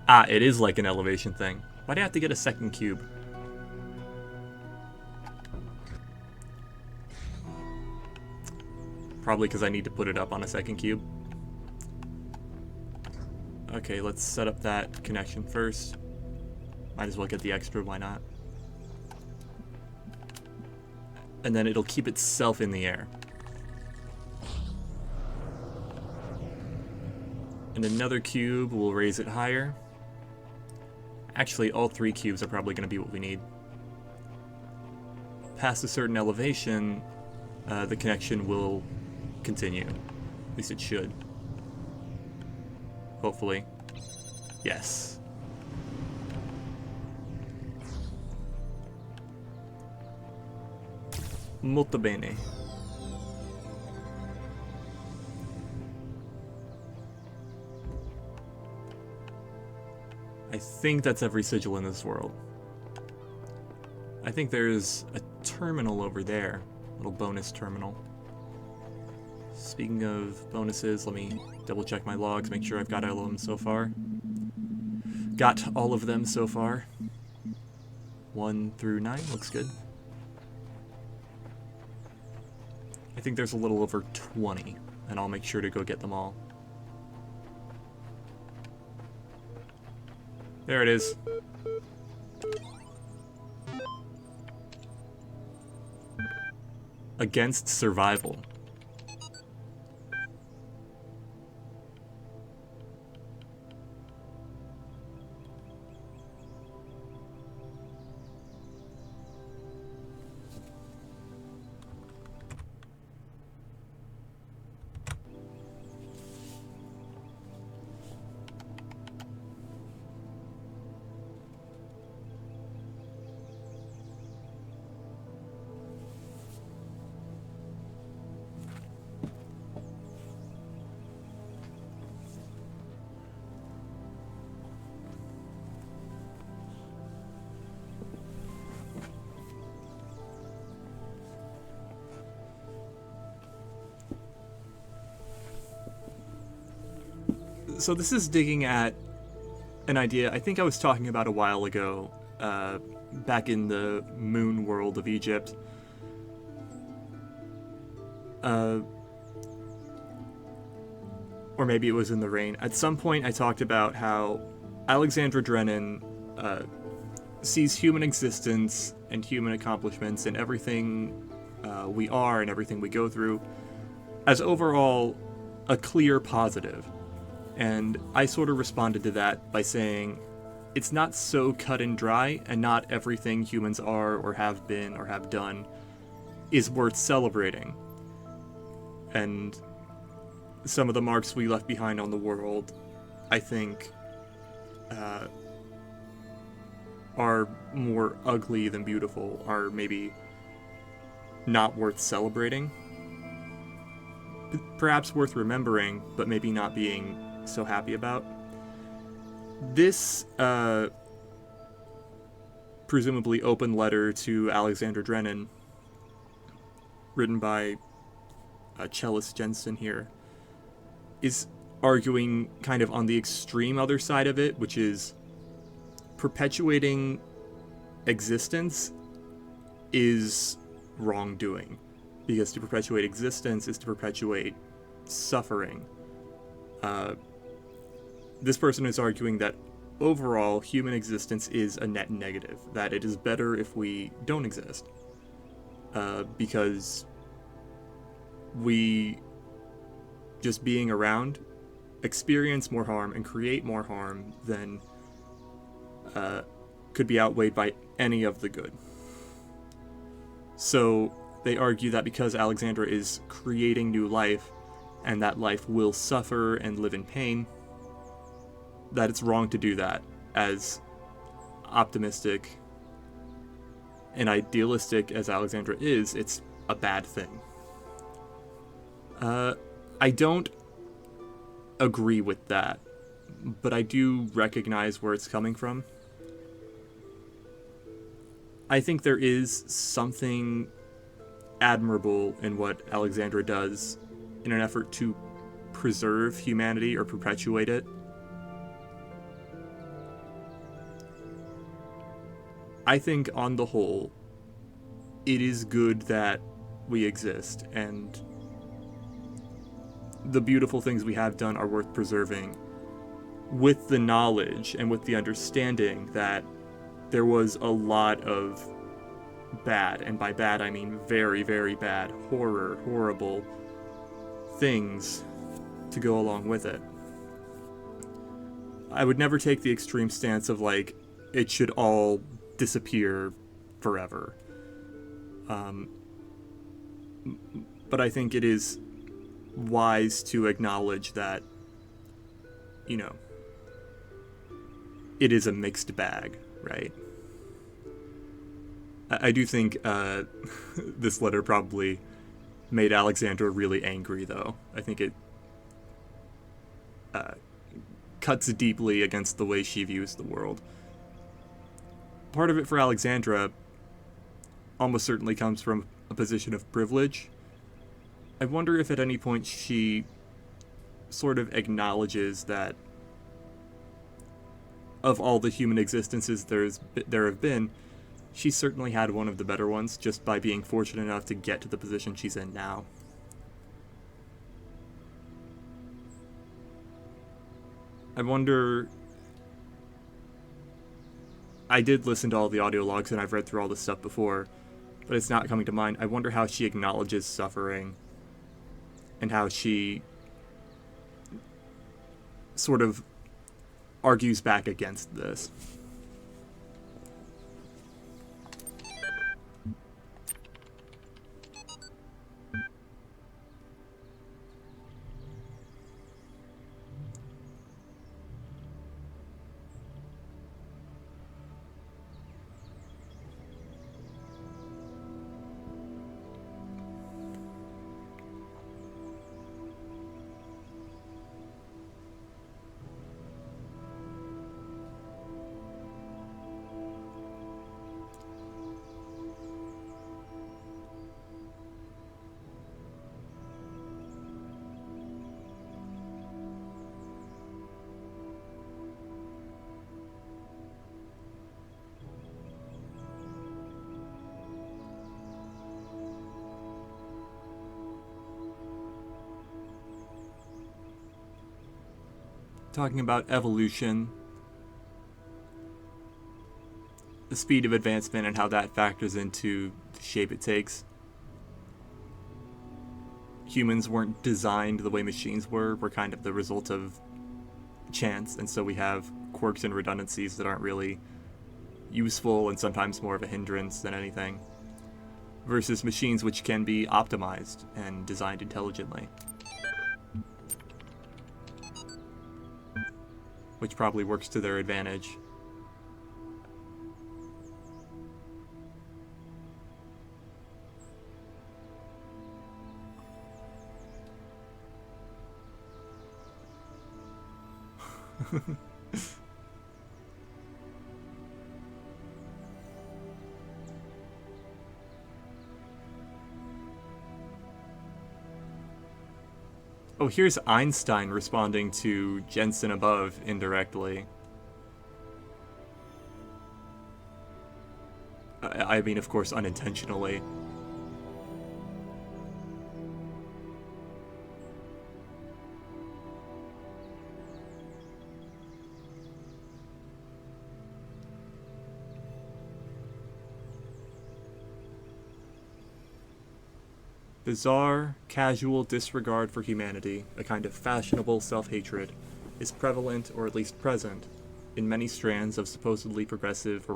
Ah, it is like an elevation thing. Why do I have to get a second cube? Probably because I need to put it up on a second cube. Okay, let's set up that connection first. Might as well get the extra, why not? And then it'll keep itself in the air. And another cube will raise it higher. Actually, all 3 cubes are probably going to be what we need. Past a certain elevation, the connection will continue. At least it should. Hopefully. Yes. Molto bene. I think that's every sigil in this world. I think there's a terminal over there. Little bonus terminal. Speaking of bonuses, let me double check my logs, make sure I've got all of them so far. Got all of them so far. 1 through 9, looks good. I think there's a little over 20, and I'll make sure to go get them all. There it is. Against survival. So this is digging at an idea I think I was talking about a while ago, back in the moon world of Egypt. Or maybe it was in the rain. At some point, I talked about how Alexandra Drennan sees human existence and human accomplishments and everything we are and everything we go through as overall a clear positive. And I sort of responded to that by saying it's not so cut and dry, and not everything humans are or have been or have done is worth celebrating. And some of the marks we left behind on the world, I think, are more ugly than beautiful, are maybe not worth celebrating. Perhaps worth remembering, but maybe not being so happy about. This, presumably open letter to Alexandra Drennan, written by cellist Jensen here, is arguing kind of on the extreme other side of it, which is perpetuating existence is wrongdoing. Because to perpetuate existence is to perpetuate suffering. This person is arguing that overall human existence is a net negative, that it is better if we don't exist. Because we, just being around, experience more harm and create more harm than could be outweighed by any of the good. So they argue that because Alexandra is creating new life, and that life will suffer and live in pain, that it's wrong to do that, as optimistic and idealistic as Alexandra is, it's a bad thing. I don't agree with that, but I do recognize where it's coming from. I think there is something admirable in what Alexandra does in an effort to preserve humanity or perpetuate it. I think on the whole, it is good that we exist, and the beautiful things we have done are worth preserving, with the knowledge and with the understanding that there was a lot of bad, and by bad I mean very, very bad, horrible things to go along with it. I would never take the extreme stance of, like, it should all disappear forever. But I think it is wise to acknowledge that, you know, it is a mixed bag, right? I do think this letter probably made Alexandra really angry, though. I think it cuts deeply against the way she views the world. Part of it for Alexandra almost certainly comes from a position of privilege. I wonder if at any point she sort of acknowledges that of all the human existences there have been, she certainly had one of the better ones just by being fortunate enough to get to the position she's in now. I wonder... I did listen to all the audio logs and I've read through all this stuff before, but it's not coming to mind. I wonder how she acknowledges suffering and how she sort of argues back against this. talking about evolution, the speed of advancement and how that factors into the shape it takes. Humans weren't designed the way machines were. We're kind of the result of chance, and so we have quirks and redundancies that aren't really useful and sometimes more of a hindrance than anything, versus machines which can be optimized and designed intelligently, which probably works to their advantage. Oh, here's Einstein responding to Jensen above indirectly. I mean, of course, unintentionally. Bizarre, casual disregard for humanity, a kind of fashionable self-hatred, is prevalent, or at least present, in many strands of supposedly progressive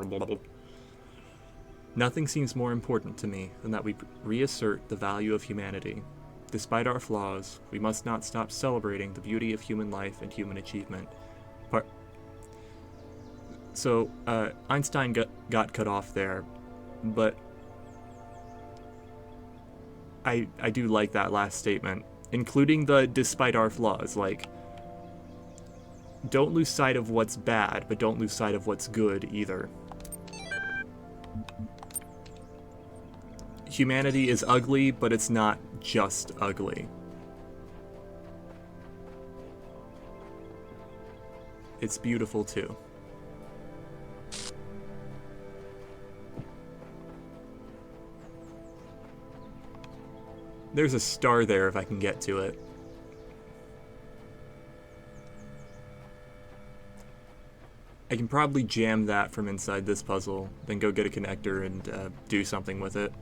Nothing seems more important to me than that we reassert the value of humanity. Despite our flaws, we must not stop celebrating the beauty of human life and human achievement. So, Einstein got cut off there, but I do like that last statement, including the despite our flaws. Like, don't lose sight of what's bad, but don't lose sight of what's good either. Humanity is ugly, but it's not just ugly. It's beautiful too. There's a star there if I can get to it. I can probably jam that from inside this puzzle, then go get a connector and do something with it.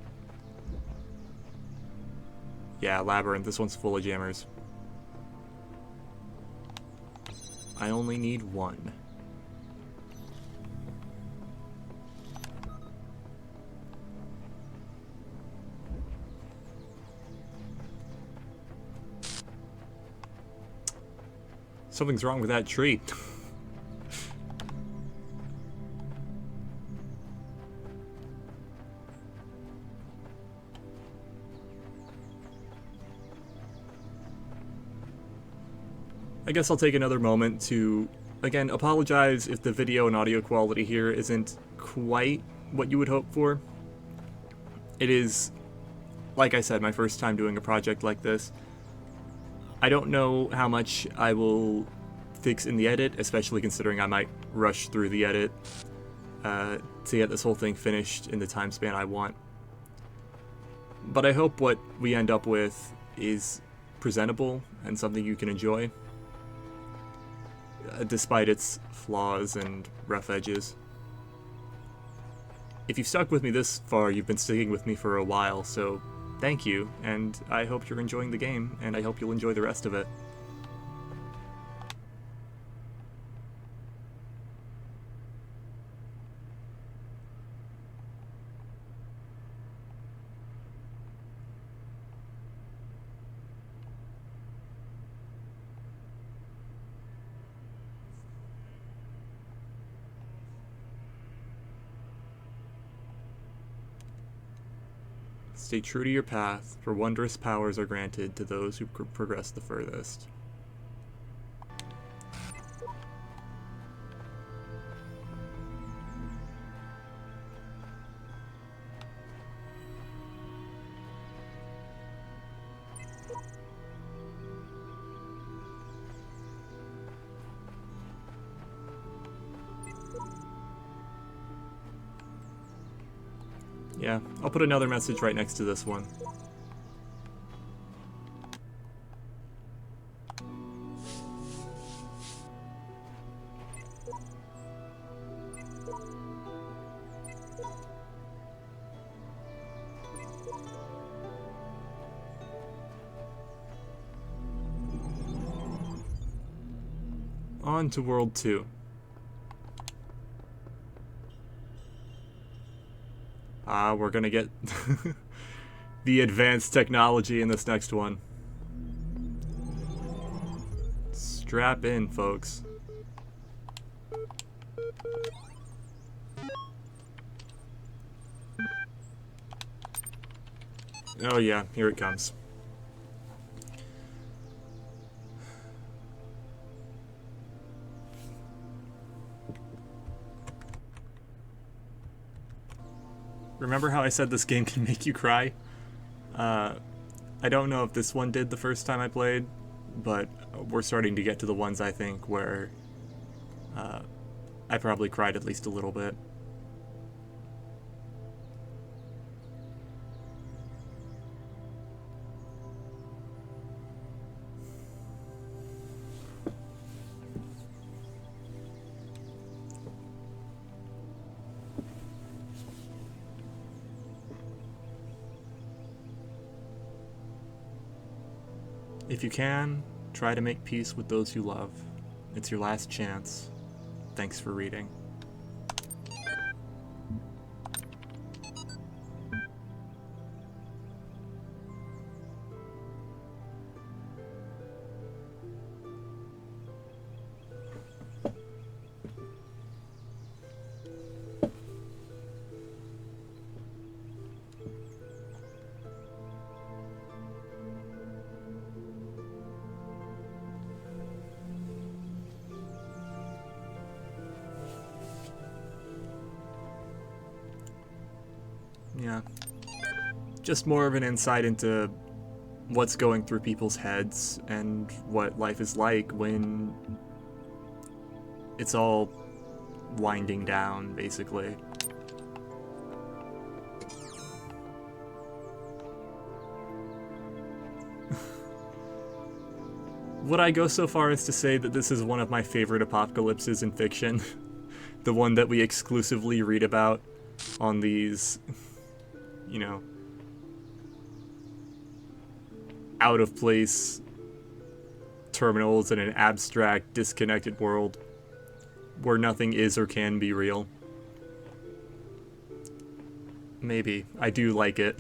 Yeah, Labyrinth, this one's full of jammers. I only need one. Something's wrong with that tree. I guess I'll take another moment to, again, apologize if the video and audio quality here isn't quite what you would hope for. It is, like I said, my first time doing a project like this. I don't know how much I will fix in the edit, especially considering I might rush through the edit to get this whole thing finished in the time span I want. But I hope what we end up with is presentable and something you can enjoy, despite its flaws and rough edges. If you've stuck with me this far, you've been sticking with me for a while, so thank you, and I hope you're enjoying the game, and I hope you'll enjoy the rest of it. Stay true to your path, for wondrous powers are granted to those who progress the furthest. Yeah, I'll put another message right next to this one. On to World 2. We're gonna get the advanced technology in this next one. Strap in, folks. Oh yeah, here it comes. Remember how I said this game can make you cry? I don't know if this one did the first time I played, but we're starting to get to the ones, I think, where I probably cried at least a little bit. If you can, try to make peace with those you love. It's your last chance. Thanks for reading. Yeah. Just more of an insight into what's going through people's heads and what life is like when it's all winding down, basically. Would I go so far as to say that this is one of my favorite apocalypses in fiction? The one that we exclusively read about on these, you know, out of place terminals in an abstract, disconnected world where nothing is or can be real. Maybe. I do like it.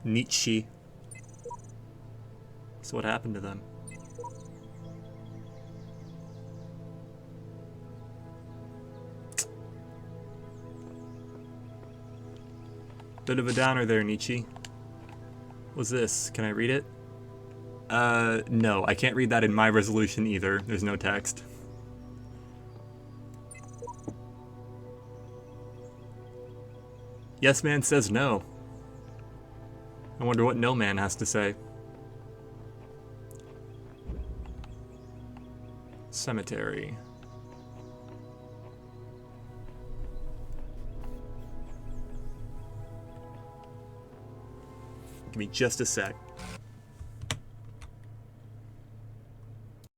Nietzsche. So what happened to them? Bit of a downer there, Nietzsche. What's this? Can I read it? No, I can't read that in my resolution either. There's no text. Yes Man says no. I wonder what no man has to say. Cemetery. Give me just a sec.